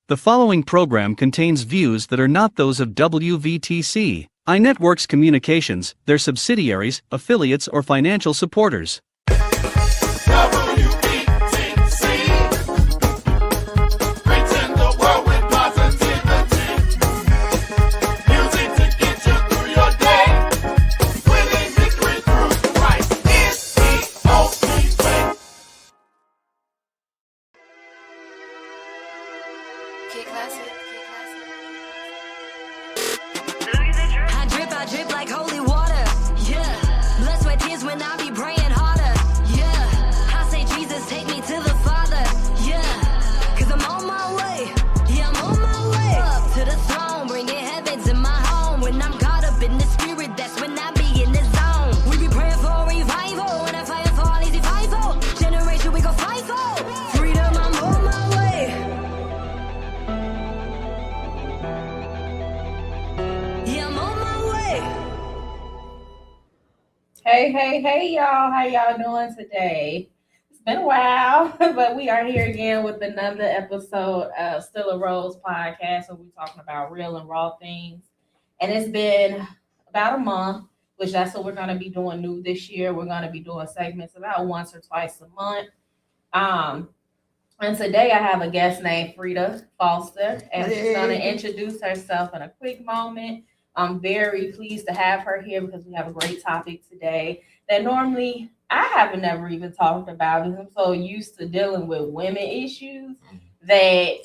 The following program contains views that are not those of WVTC, iNetworks Communications, their subsidiaries, affiliates, or financial supporters. I drip like holy water. Yeah. Blood, sweat, tears when I be praying harder. Yeah. I say, Jesus, take me to the Father. Yeah. Cause I'm on my way. Yeah, I'm on my way. Up to the throne, bringing heaven to my home. When I'm caught up in the spirit, that's when I be in the zone. We be praying for revival. When I fire for all easy fivefold. Generation, we go fivefold. Freedom, I'm on my way. Yeah, I'm on my way. Hey, y'all. How y'all doing today? It's been a while, but we are here again with another episode of Still a Rose podcast where we're talking about real and raw things. And it's been about a month, which that's what we're going to be doing new this year. We're going to be doing segments about once or twice a month. And today I have a guest named Frida Foster, and she's going to introduce herself in a quick moment. I'm very pleased to have her here because we have a great topic today that normally I haven't never even talked about because I'm so used to dealing with women issues that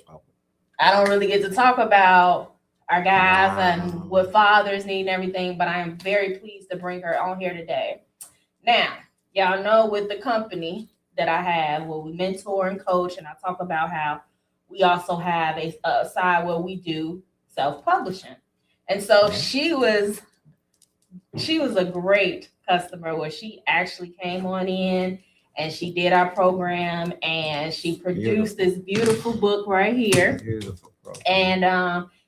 I don't really get to talk about our guys and what fathers need and everything, but I am very pleased to bring her on here today. Now, y'all know with the company that I have, where we mentor and coach, and I talk about how we also have a side where we do self-publishing. And so she was a great customer where she actually came on in and she did our program and she produced this beautiful book right here. Beautiful. And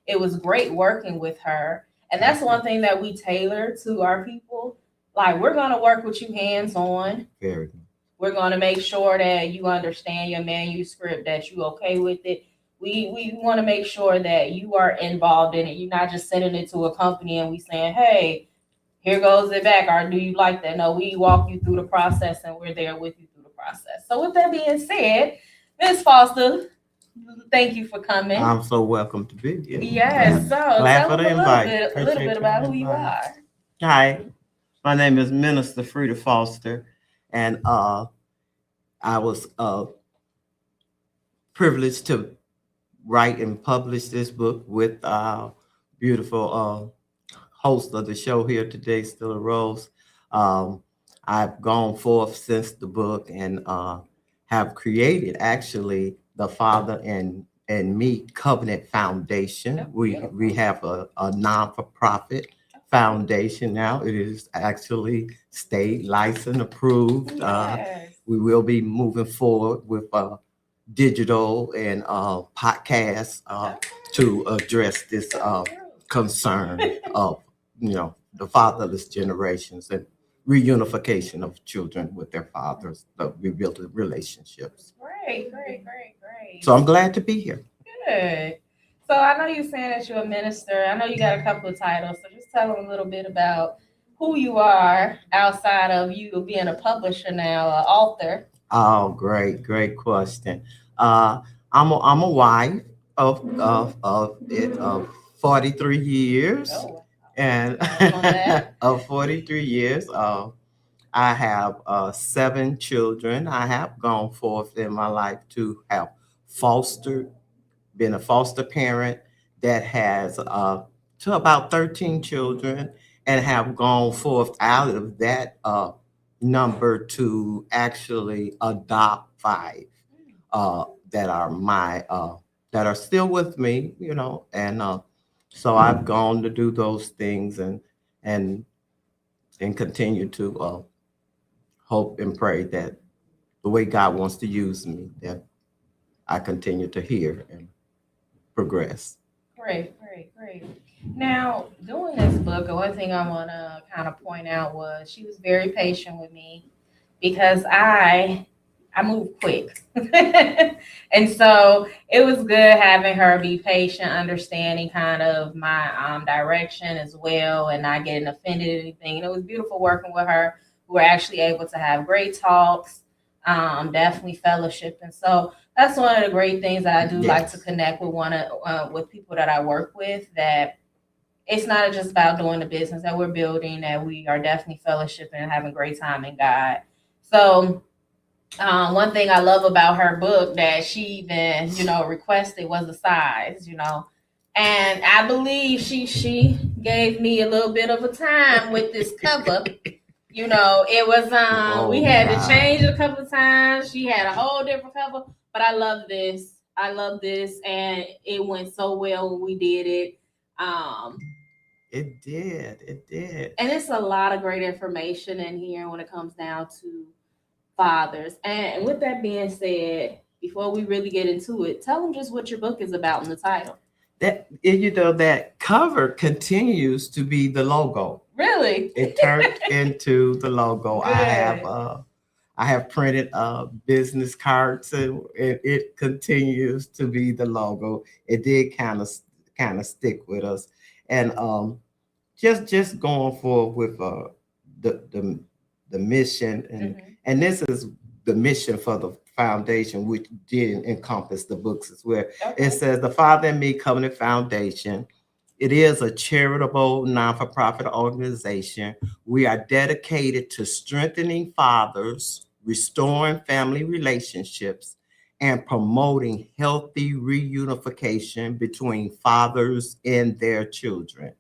it was great working with her. And that's one thing that we tailor to our people. Like, we're going to work with you hands-on. Very good. We're going to make sure that you understand your manuscript, that you okay with it. We want to make sure that you are involved in it. You're not just sending it to a company and we saying, hey, here goes it back, or do you like that? No, we walk you through the process and we're there with you through the process. So with that being said, Ms. Foster, thank you for coming. I'm so welcome to be here. Yes, so Glad tell for us the invite. a little bit about who you are. Hi, my name is Minister Frida Foster, and I was privileged to write and publish this book with our beautiful host of the show here today, Still a Rose. I've gone forth since the book and have created actually the Father and Me Covenant Foundation. We have a non-for-profit foundation now. It is actually state license approved. Yes. We will be moving forward with digital and podcasts to address this concern of the fatherless generations and reunification of children with their fathers, the rebuilding relationships. Great. So I'm glad to be here. Good. So I know you're saying that you're a minister. I know you got a couple of titles. So just tell them a little bit about who you are outside of you being a publisher now, an author. Oh, great question. I'm a wife of 43 years, and of 43 years. I have 7 children. I have gone forth in my life to have been a foster parent that has to about 13 children, and have gone forth out of that number to actually adopt 5 that are still with me, and so I've gone to do those things and continue to hope and pray that the way God wants to use me, that I continue to hear and progress. Great. Now, doing this book, one thing I want to kind of point out was she was very patient with me because I I move quick. And so it was good having her be patient, understanding kind of my direction as well, and not getting offended at anything. And it was beautiful working with her. We were actually able to have great talks, definitely fellowship. And so that's one of the great things that I do like to connect with with people that I work with, that it's not just about doing the business that we're building, that we are definitely fellowshipping and having a great time in God. So one thing I love about her book that she even, requested was the size, and I believe she gave me a little bit of a time with this cover. It was we had to change it a couple of times. She had a whole different cover, but I love this. And it went so well when we did it. It did. And it's a lot of great information in here when it comes down to fathers. And with that being said, before we really get into it, tell them just what your book is about in the title. That cover continues to be the logo. Really? It turned into the logo. Good. I have printed business cards, and it continues to be the logo. It did kind of stick with us, and just going forward with the mission, and this is the mission for the foundation, which did encompass the books as well. Okay. It says the Father and Me Covenant Foundation. It is a charitable, non-for-profit organization. We are dedicated to strengthening fathers, restoring family relationships, and promoting healthy reunification between fathers and their children.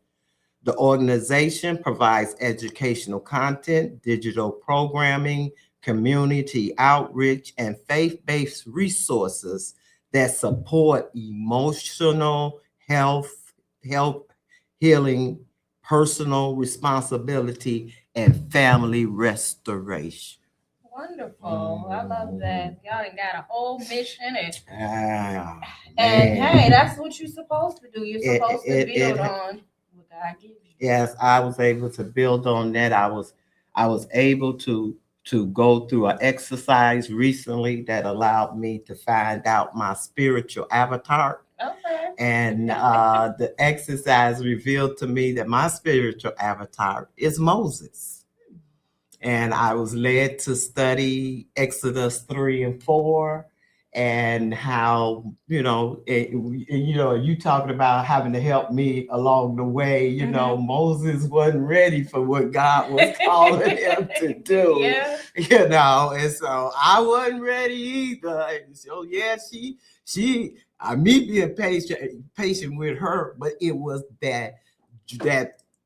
The organization provides educational content, digital programming, community outreach, and faith-based resources that support emotional health, healing, personal responsibility, and family restoration. Wonderful. I love that. Y'all done got a whole mission. And hey, that's what you're supposed to do. You're supposed to build on what God gives you. Yes, I was able to build on that. I was able to go through an exercise recently that allowed me to find out my spiritual avatar. Okay. And the exercise revealed to me that my spiritual avatar is Moses. And I was led to study Exodus 3 and 4, and how, you talking about having to help me along the way. Moses wasn't ready for what God was calling him to do. Yeah. And so I wasn't ready either. And so she me being patient with her, but it was that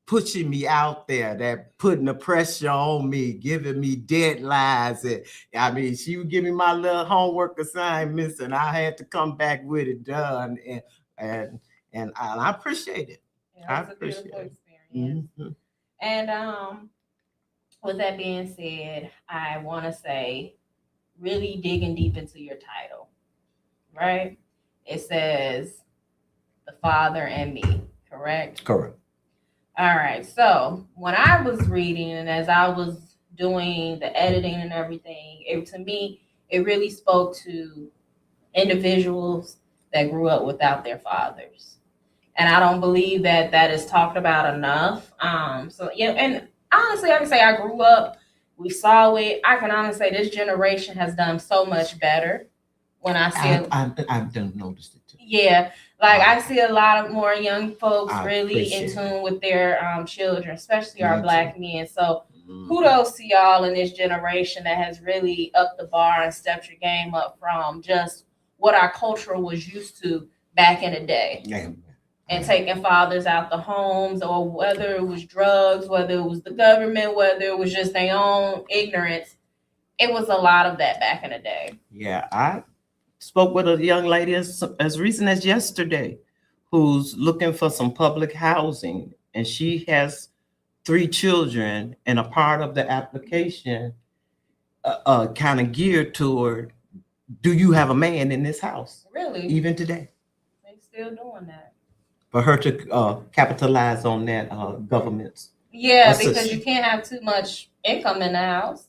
pushing me out there, that putting the pressure on me, giving me deadlines. And she would give me my little homework assignments, and I had to come back with it done. And I appreciate it. Yeah, it's a beautiful experience. Mm-hmm. And with that being said, I want to say, really digging deep into your title, right? It says the Father and Me, correct? Correct. All right. So when I was reading and as I was doing the editing and everything, to me, it really spoke to individuals that grew up without their fathers. And I don't believe that is talked about enough. So, yeah, and honestly, I can say I grew up, we saw it. I can honestly say this generation has done so much better. When I see I've noticed it too. Yeah, like I see a lot of more young folks really in tune with their children, especially our Black men. So kudos to y'all in this generation that has really upped the bar and stepped your game up from just what our culture was used to back in the day. Yeah. And taking fathers out the homes, or whether it was drugs, whether it was the government, whether it was just their own ignorance. It was a lot of that back in the day. Yeah, I spoke with a young lady as recent as yesterday who's looking for some public housing, and she has 3 children, and a part of the application kind of geared toward, do you have a man in this house? Really? Even today. They still doing that. For her to capitalize on that government's. Yeah, because you can't have too much income in the house.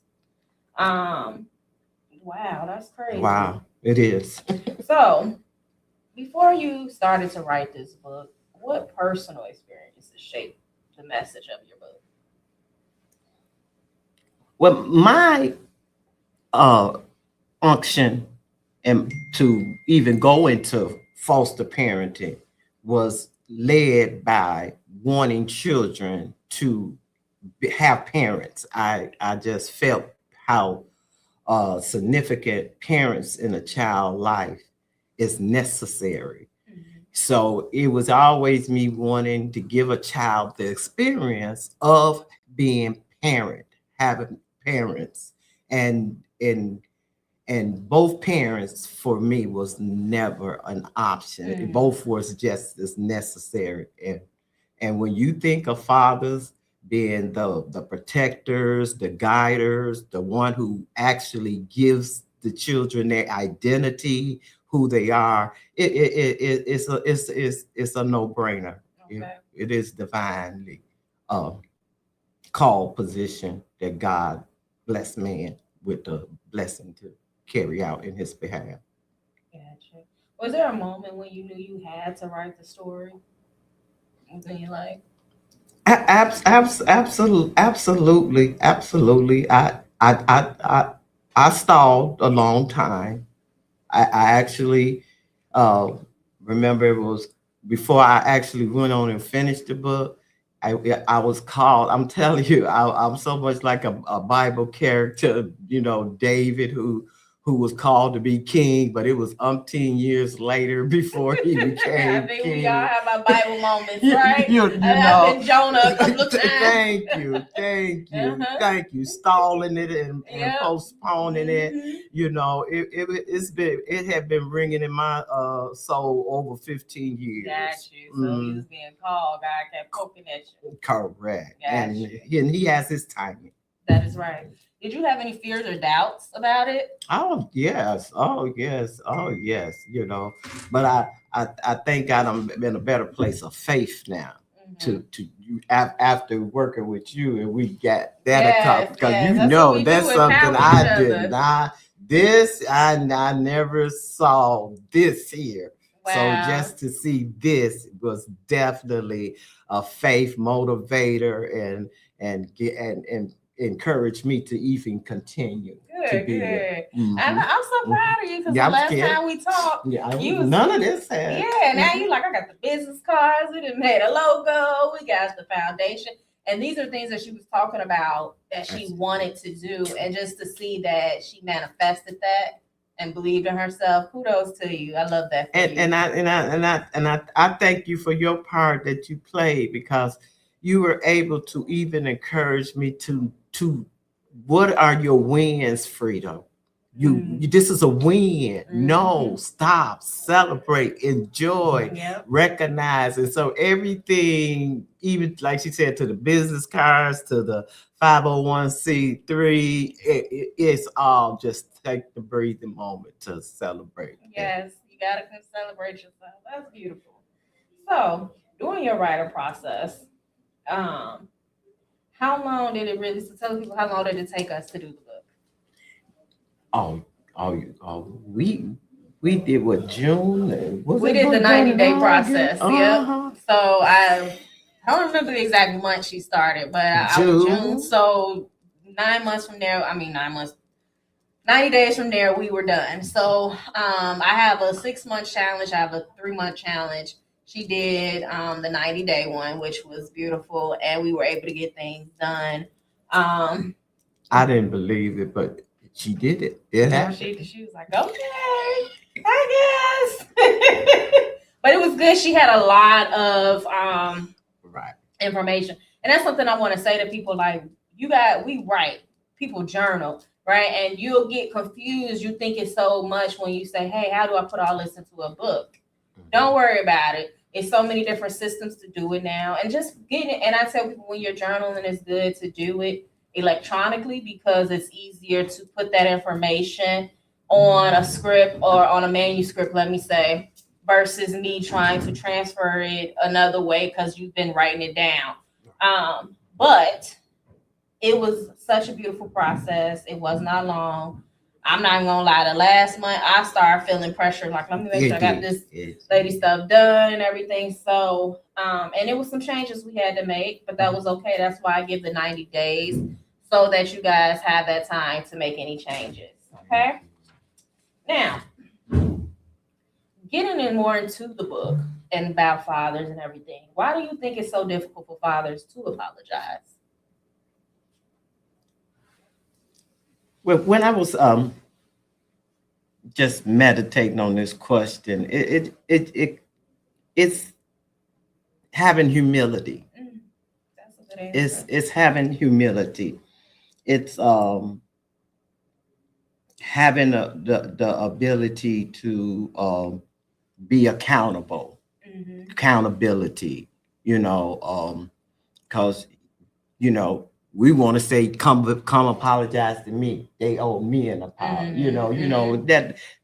Wow, that's crazy. Wow, it is. So, before you started to write this book, what personal experiences shaped the message of your book? Well, my unction and to even go into foster parenting was led by wanting children to have parents. I just felt how significant parents in a child life is necessary. So it was always me wanting to give a child the experience of being parent, having parents, and both parents for me was never an option. Both was just as necessary. And when you think of fathers being the protectors, the guiders, the one who actually gives the children their identity, who they are, it's a no-brainer. Okay. It is divinely called position that God bless man with the blessing to carry out in his behalf. Gotcha. Was there a moment when you knew you had to write the story? And then you like, Absolutely. I stalled a long time. I actually remember it was before I actually went on and finished the book. I was called. I'm telling you, I'm so much like a Bible character, David, who was called to be king, but it was umpteen years later before he became I think king. we all have our Bible moments, You- right? you I've know. been Jonah a couple of times. Thank you. Stalling it and Yep. postponing it. Mhm. It had been ringing in my soul over 15 years. Got you. So you was being called. God kept poking at you. Correct. Got And you. he has his timing. That is right. Did you have any fears or doubts about it? Oh yes. But I thank God I'm in a better place of faith now. Mhm. To you after working with you, and we got that Yes, because yes, that's what we that's do, something empower I each other. did not. I never saw this here. Wow. So just to see this was definitely a faith motivator and encouraged me to even continue to Good, be good. here. I'm so proud of you because Yeah, the I'm last scared. time we talked, you was- None of this had. yeah, now you like, I got the business cards, we done made a logo, we got the foundation. And these are things that she was talking about that she wanted to do. And just to see that she manifested that and believed in herself, kudos to you. I love that for you. And I thank you for your part that you played, because you were able to even encourage me to what are your wins, Freedom? This is a win. No, stop, celebrate, enjoy, Yep. recognize. And so everything, even like she said, to the business cards, to the 501c3, it's all just take the breathing moment to celebrate. Yes, you gotta celebrate yourself. That's beautiful. So, during your writer process, how long did it really? So tell people, how long did it take us to do the book? We did what, June? We did the 90-day process. Yep. Uh-huh. So I don't remember the exact month she started, but I was June. So 9 months from there, 90 days from there, we were done. So I have a 6-month challenge. I have a 3-month challenge. She did the 90-day one, which was beautiful, and we were able to get things done. I didn't believe it, but she did it. It happened. She was like, okay, I guess. But it was good. She had a lot of Right. information. And that's something I want to say to people, like, we write, people journal, right? And you'll get confused. You think it's so much when you say, hey, how do I put all this into a book? Don't worry about it. It's so many different systems to do it now. And just getting it. And I tell people, when you're journaling, it's good to do it electronically, because it's easier to put that information on a script or on a manuscript, let me say, versus me trying to transfer it another way because you've been writing it down. But it was such a beautiful process. It was not long. I'm not even gonna lie, the last month I started feeling pressure. Like, let me make sure I got this lady stuff done and everything. So, and it was some changes we had to make, but that was okay. That's why I give the 90 days so that you guys have that time to make any changes. Okay. Now, getting in more into the book and about fathers and everything, why do you think it's so difficult for fathers to apologize? Well, when I was just meditating on this question, it's having humility. That's a good answer. It's having humility. It's having the ability to be accountable. Accountability, because we want to say, come apologize to me. They owe me an apology.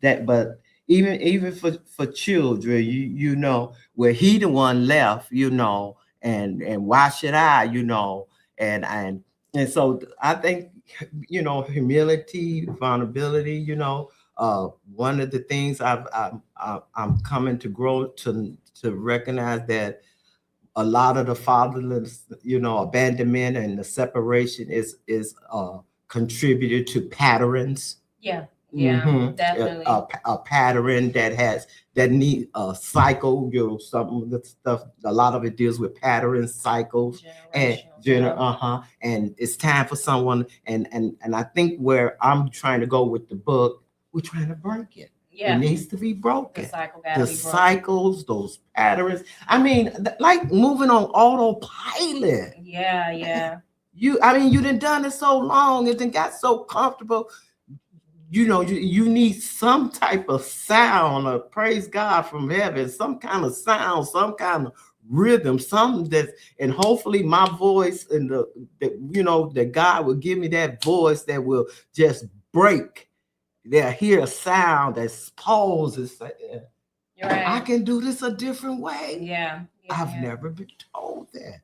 That. But even for children, where he the one left, and why should I, and so I think humility, vulnerability. One of the things I'm coming to grow to recognize that a lot of the fatherless, abandonment and the separation is contributed to patterns. Yeah, definitely. A pattern that need a cycle. Some of the stuff, a lot of it deals with patterns, cycles, and and it's time for someone. And I think where I'm trying to go with the book, we're trying to break it. Yeah. It needs to be broken. The cycles, those patterns. I mean, like moving on autopilot. Yeah. You done it so long, it done got so comfortable. You need some type of sound, or praise God from heaven, some kind of sound, some kind of rhythm, something that, and hopefully my voice and that God will give me that voice that will just break. They'll hear a sound that pauses. You're right. I can do this a different way. Yeah. I've never been told that.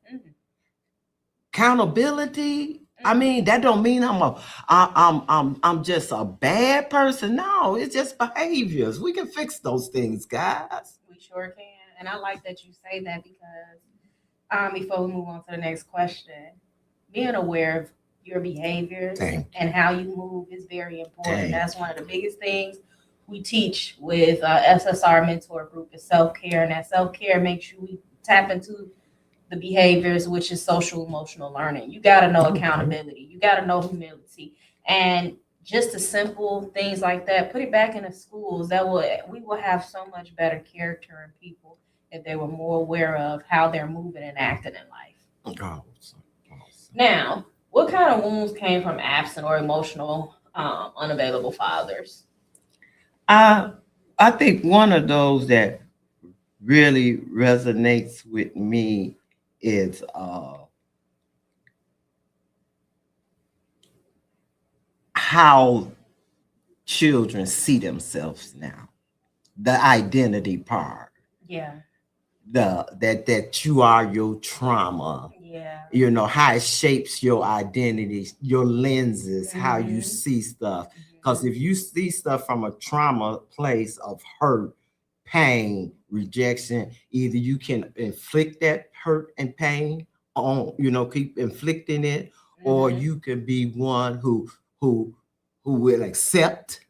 Accountability. I mean, that don't mean I'm just a bad person. No, it's just behaviors. We can fix those things, guys. We sure can. And I like that you say that because before we move on to the next question, being aware of your behaviors and how you move is very important. That's one of the biggest things we teach with SSR mentor group is self-care, and that self-care makes you tap into the behaviors, which is social emotional learning. You got to know accountability, you got to know humility, and just the simple things like that. Put it back in the schools. We will have so much better character in people if they were more aware of how they're moving and acting in life. Awesome. Now, what kind of wounds came from absent or emotional, unavailable fathers? I think one of those that really resonates with me is how children see themselves now. The identity part. Yeah. That you are your trauma. Yeah. How it shapes your identity, your lenses, how you see stuff. Because if you see stuff from a trauma place of hurt, pain, rejection, either you can inflict that hurt and pain on, keep inflicting it, or you can be one who will accept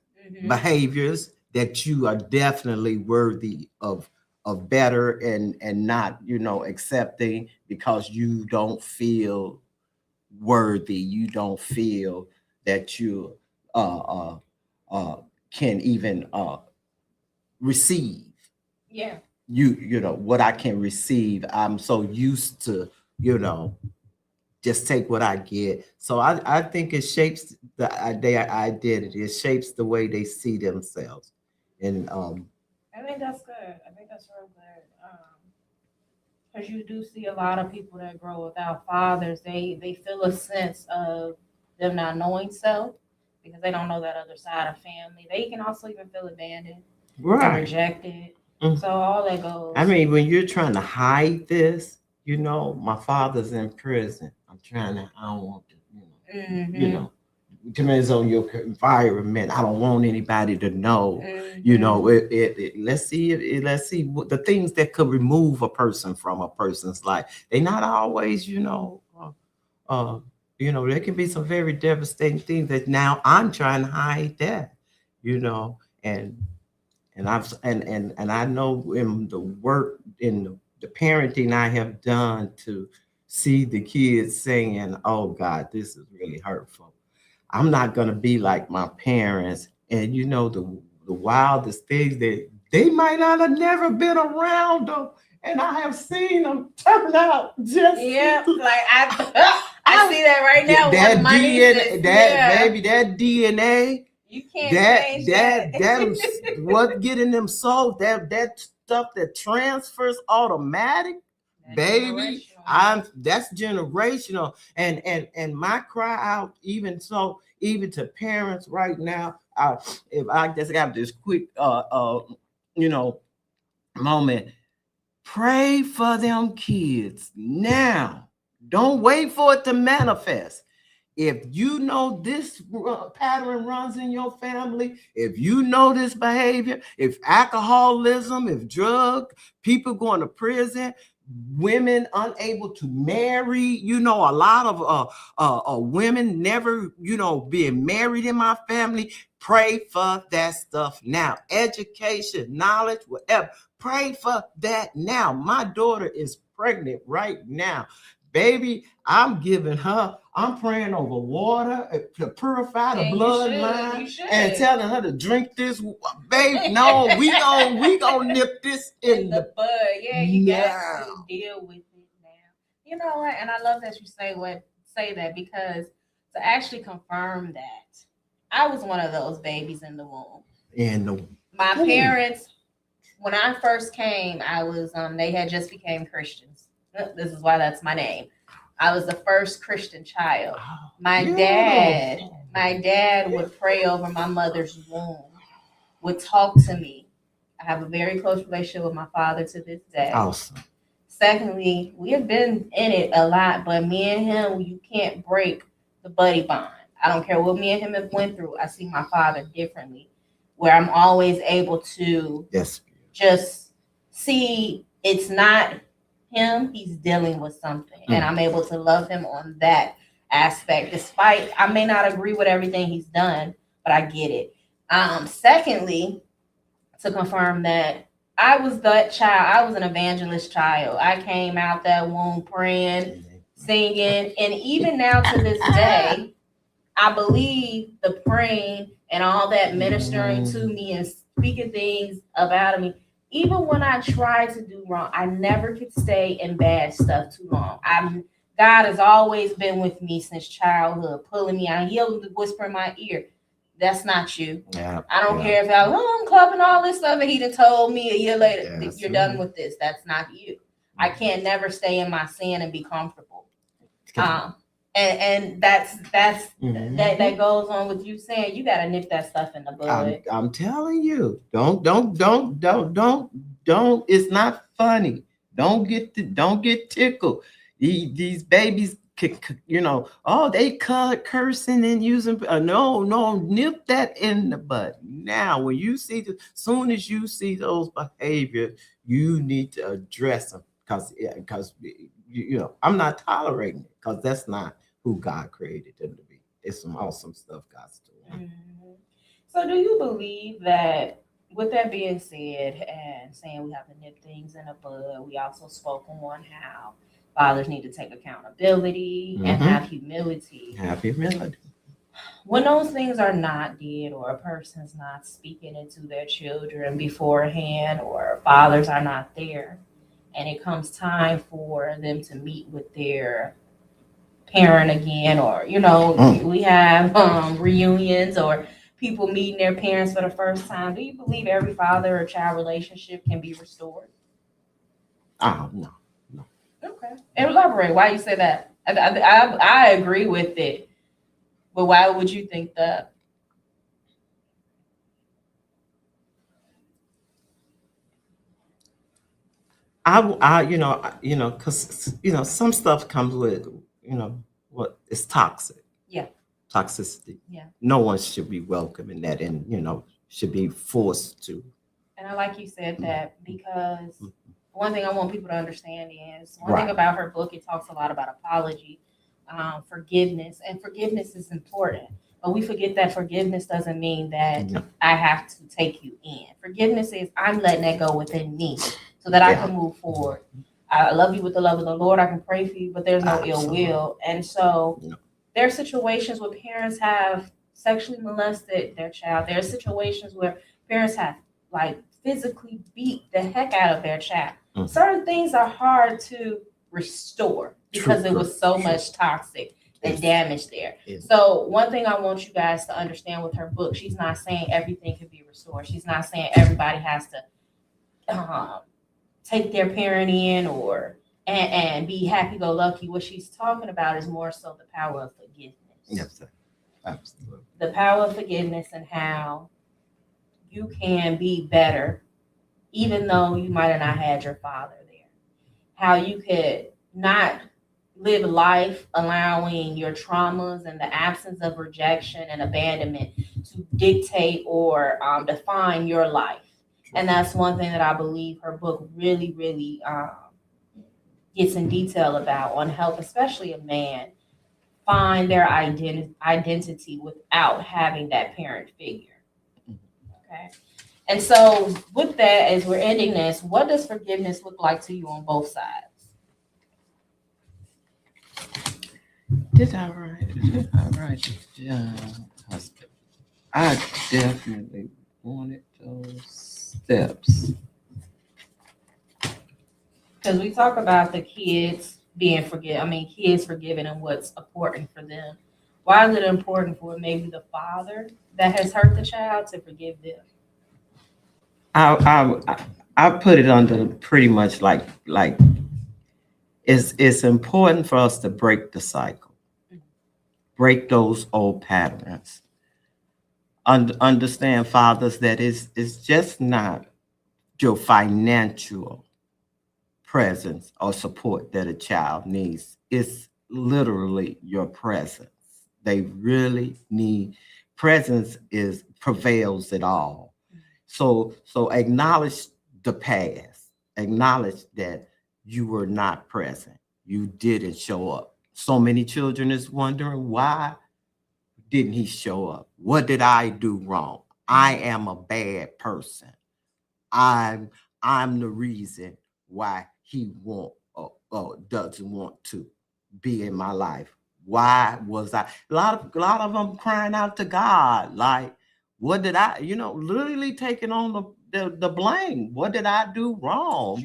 behaviors that you are definitely worthy of better and not, accepting because you don't feel worthy. You don't feel that you can even receive. Yeah. What I can receive. I'm so used to, just take what I get. So I think it shapes their identity. It shapes the way they see themselves. And I think that's good. I think that's real good. Because you do see a lot of people that grow without fathers. They feel a sense of them not knowing self because they don't know that other side of family. They can also even feel abandoned, or rejected. So all that goes. I mean, when you're trying to hide this, my father's in prison. I don't want to, depends on your environment. I don't want anybody to know. Let's see. Let's see what the things that could remove a person from a person's life. They not always, there can be some very devastating things that now I'm trying to hide that, and I know in the work in the parenting I have done to see the kids saying, "Oh God, this is really hurtful. I'm not gonna be like my parents." And the wildest things that they might not have never been around them, and I have seen them turn out just like I see that right now. That with my DNA, nieces. baby, that DNA. You can't change that. That what getting them sold. That stuff that transfers automatic. Baby, that's generational, and my cry out, even to parents right now. If I just got this quick moment, pray for them kids now. Don't wait for it to manifest. If you know this pattern runs in your family, if you know this behavior, if alcoholism, if drug, people going to prison, women unable to marry, a lot of women never, being married in my family. Pray for that stuff now. Education, knowledge, whatever. Pray for that now. My daughter is pregnant right now. Baby, I'm praying over water to purify the bloodline and telling her to drink this. Baby, no, we gonna nip this in the bud. Yeah, you got to deal with it now. You know what? And I love that you say that, because to actually confirm that, I was one of those babies in the womb. My parents, when I first came, I was they had just became Christians. This is why that's my name. I was the first Christian child. My dad would pray over my mother's womb, would talk to me. I have a very close relationship with my father to this day. Awesome. Secondly, we have been in it a lot, but me and him, you can't break the buddy bond. I don't care what me and him have went through. I see my father differently, where I'm always able to just see it's not him, he's dealing with something, and I'm able to love him on that aspect, despite I may not agree with everything he's done, but I get it. Secondly, to confirm that I was that child, I was an evangelist child. I came out that womb praying, singing, and even now to this day, I believe the praying and all that ministering to me and speaking things about me. Even when I tried to do wrong, I never could stay in bad stuff too long. God has always been with me since childhood, pulling me out. He'll whisper in my ear, "That's not you." Yeah, I don't care if I'm clubbing all this stuff, and he done told me a year later, "You're done with this. That's not you." I can't never stay in my sin and be comfortable. And that's that goes on with you saying you gotta nip that stuff in the bud. I'm telling you, don't. It's not funny. Don't get tickled. These babies, they cursing and using. No, nip that in the bud. Now, when you see soon as you see those behaviors, you need to address them because I'm not tolerating it because that's not who God created them to be. It's some awesome stuff God's doing. Mm-hmm. So do you believe that, with that being said, and saying we have to nip things in the bud, we also spoke on how fathers need to take accountability and have humility. When those things are not did, or a person's not speaking into their children beforehand, or fathers are not there, and it comes time for them to meet with their parent again, or we have reunions or people meeting their parents for the first time, do you believe every father or child relationship can be restored? No. Okay, elaborate why you say that. I agree with it, but why would you think that? Because some stuff comes with what is toxic. Yeah. toxicity. Yeah. No one should be welcome in that, and should be forced to. And I like you said that, because one thing I want people to understand is one Right. thing about her book, it talks a lot about apology, forgiveness, and forgiveness is important. But we forget that forgiveness doesn't mean that Yeah. I have to take you in. Forgiveness is I'm letting that go within me so that I Yeah. can move forward. I love you with the love of the Lord. I can pray for you, but there's no ill Absolutely. will. And so Yeah. there are situations where parents have sexually molested their child. There are situations where parents have physically beat the heck out of their child. Mhm. Certain things are hard to restore because True, it was so true. much toxic and Yes. damage there. Yes. So one thing I want you guys to understand with her book, she's not saying everything can be restored. She's not saying everybody has to take their parent in and be happy-go-lucky. What she's talking about is more so the power of forgiveness. Yes, sir. Absolutely. The power of forgiveness and how you can be better, even though you might have not had your father there. How you could not live life allowing your traumas and the absence of rejection and abandonment to dictate or define your life. And that's one thing that I believe her book really, really gets in detail about, on help, especially a man, find their identity without having that parent figure. Okay. And so with that, as we're ending this, what does forgiveness look like to you on both sides? Did I write it? Husband. I definitely wanted those steps. Because we talk about the kids being kids forgiven and what's important for them. Why is it important for maybe the father that has hurt the child to forgive them? I put it under pretty much like it's important for us to break the cycle, break those old patterns. Understand, fathers, that it's just not your financial presence or support that a child needs. It's literally your presence. They really need presence prevails it all. So acknowledge the past. Acknowledge that you were not present. You didn't show up. So many children is wondering, why didn't he show up? What did I do wrong? I am a bad person. I'm the reason why he doesn't want to be in my life. Why was I? A lot of them crying out to God, like, what did I, literally taking on the blame. What did I do wrong?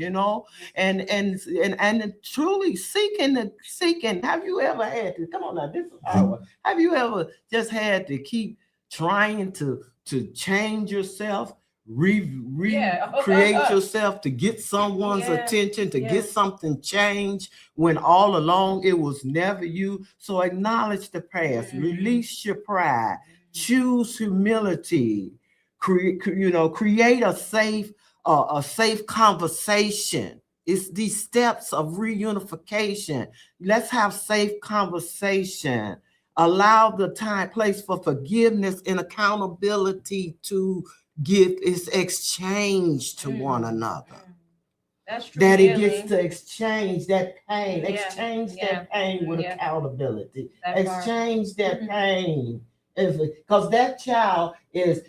And truly seeking. Have you ever had to, come on now, this is our, have you ever just had to keep trying to change yourself, recreate yourself to get someone's attention, to get something changed, when all along it was never you? So acknowledge the past, release your pride, choose humility, create a safe conversation. It's these steps of reunification. Let's have safe conversation. Allow the time, place for forgiveness and accountability to give its exchange to one another. That's true. That it gets to exchange that pain, exchange Yeah. that pain with Yeah. accountability, That part. exchange that pain. Because that child is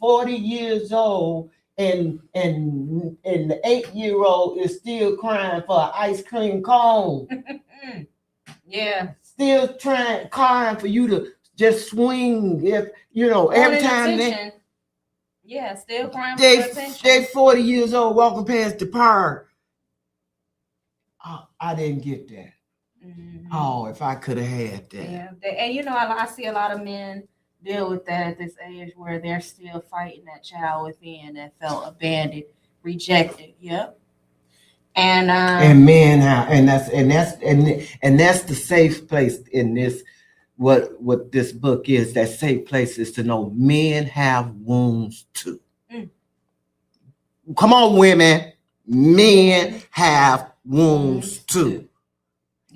40 years old, and the 8-year-old is still crying for an ice cream cone. Yeah. Still crying for you to just swing. If every time still crying for attention. they 40 years old walking past the park. Oh, I didn't get that. Oh, if I could have had that. Yeah, and I see a lot of men deal with that at this age, where they're still fighting that child within that felt abandoned, rejected. Yep. And men have, and that's the safe place in this. What this book is, that safe place is to know men have wounds too. Come on, women, men have wounds too.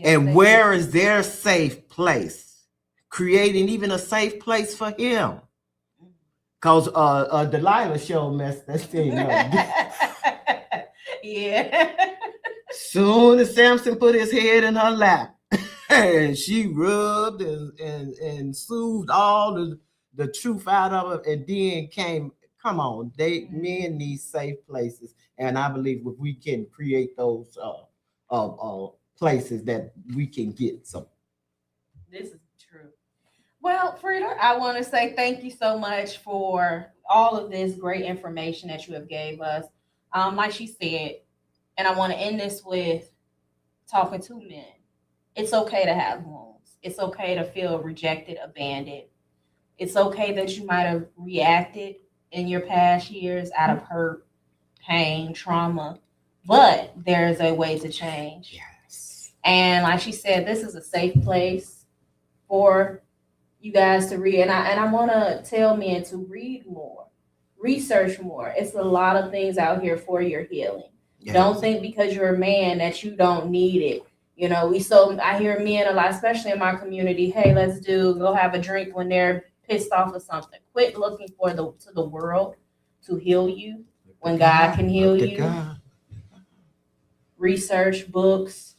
And where is their safe place? creating even a safe place for him. Cause Delilah sure messed that thing up. Yeah. Soon as Samson put his head in her lap, and she rubbed and soothed all the truth out of it, and then come on, men need safe places, and I believe if we can create those places that we can get some. This is true. Well, Frida, I want to say thank you so much for all of this great information that you have gave us. Like she said, and I want to end this with talking to men. It's okay to have wounds. It's okay to feel rejected, abandoned. It's okay that you might have reacted in your past years out of hurt, pain, trauma, but there's a way to change. Yes. And like she said, this is a safe place for you guys to read. And I want to tell men to read more, research more. It's a lot of things out here for your healing. Yes. Don't think because you're a man that you don't need it. You know, I hear men a lot, especially in my community. Hey, let's go have a drink when they're pissed off or something. Quit looking to the world to heal you when God can heal you. God. Research books.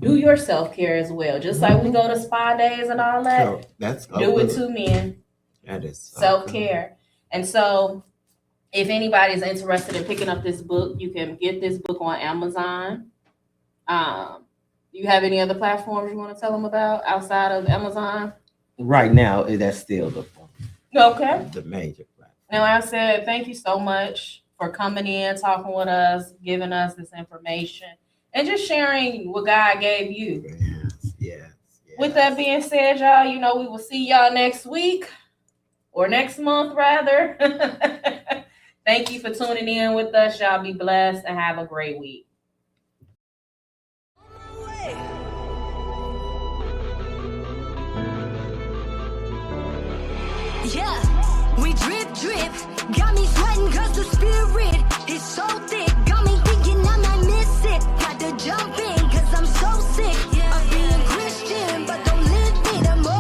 Do your self-care as well. Just like we go to spa days and all that. So that's Do it to men. That is Self-care. And so if anybody's interested in picking up this book, you can get this book on Amazon. You have any other platforms you want to tell them about outside of Amazon? Right now, that's still Okay. the major platform. Now, I said, thank you so much for coming in, talking with us, giving us this information, and just sharing what God gave you. Yes. With that being said, y'all, we will see y'all next week or next month, rather. Thank you for tuning in with us. Y'all be blessed and have a great week. Yeah, we drip, got me sweating cause the spirit is so thick, got me thinking I might miss it, got to jump in cause I'm so sick of being Christian, but don't live me the more.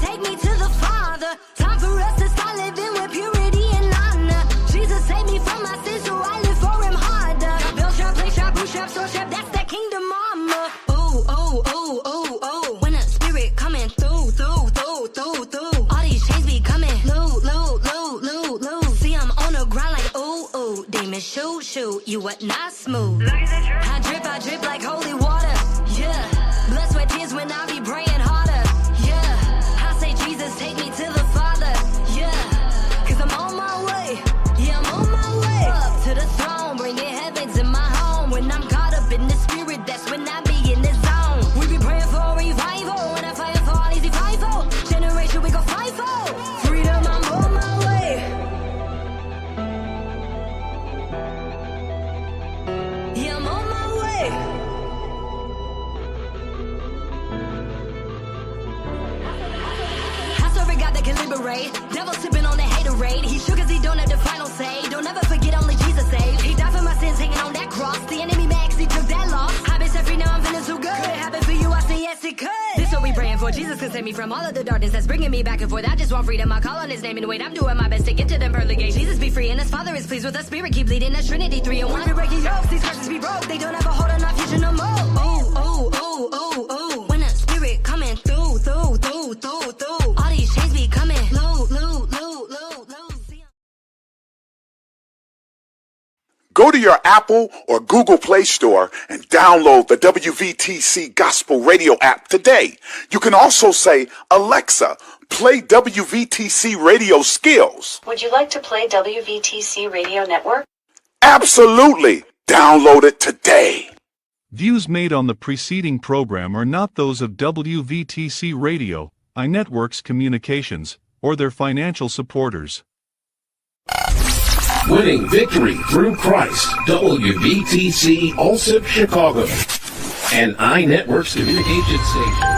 Take me to the Father, time for us to start living with purity and honor. Jesus saved me from my sins, so I live for him harder. Bell strap, play strap, boot strap, sword strap, that's that kingdom armor. Oh, when a spirit coming through. All these chains be coming low. See, I'm on the ground like ooh, demon shoot, you are not smooth. I drip like holy water, yeah. Blood, sweat, tears when I be praying harder, yeah. I say Jesus, take me to the Father, yeah. Cause I'm on my way, yeah, I'm on my way up to the throne, bringing heaven to my home. When I'm caught up in the spirit, that's when I be in the zone. We be praying for revival, when I fight for all easy fivefold. Generation, we go fivefold. Freedom, I'm on my way. Yeah, I'm on my way. I serve a God that can liberate. Devil sipping on the haterade. He shook cause he don't have the final say. Don't ever forget only Jesus saved. He died for my sins hanging on that cross. The enemy mad cause he took that loss. I've been set free, now I'm feeling so good. Could it happen for you? I say yes it could. This what we praying for. Jesus can save me from all of the darkness that's bringing me back and forth. I just want freedom. I call on his name and wait. I'm doing my best to get to them pearly gates. Jesus be free and his Father is pleased with us. Spirit keep leading us. Trinity 3 and 1. We breaking yokes. These curses be broke. They don't have a hold on our future no more. Oh. When a spirit coming through. All these chains be coming low. Go to your Apple or Google Play Store and download the WVTC Gospel Radio app today. You can also say, Alexa, play WVTC Radio Skills. Would you like to play WVTC Radio Network? Absolutely. Download it today. Views made on the preceding program are not those of WVTC Radio, iNetworks Communications, or their financial supporters. Winning victory through Christ, WVTC Allsip Chicago, and iNetworks Communication Station.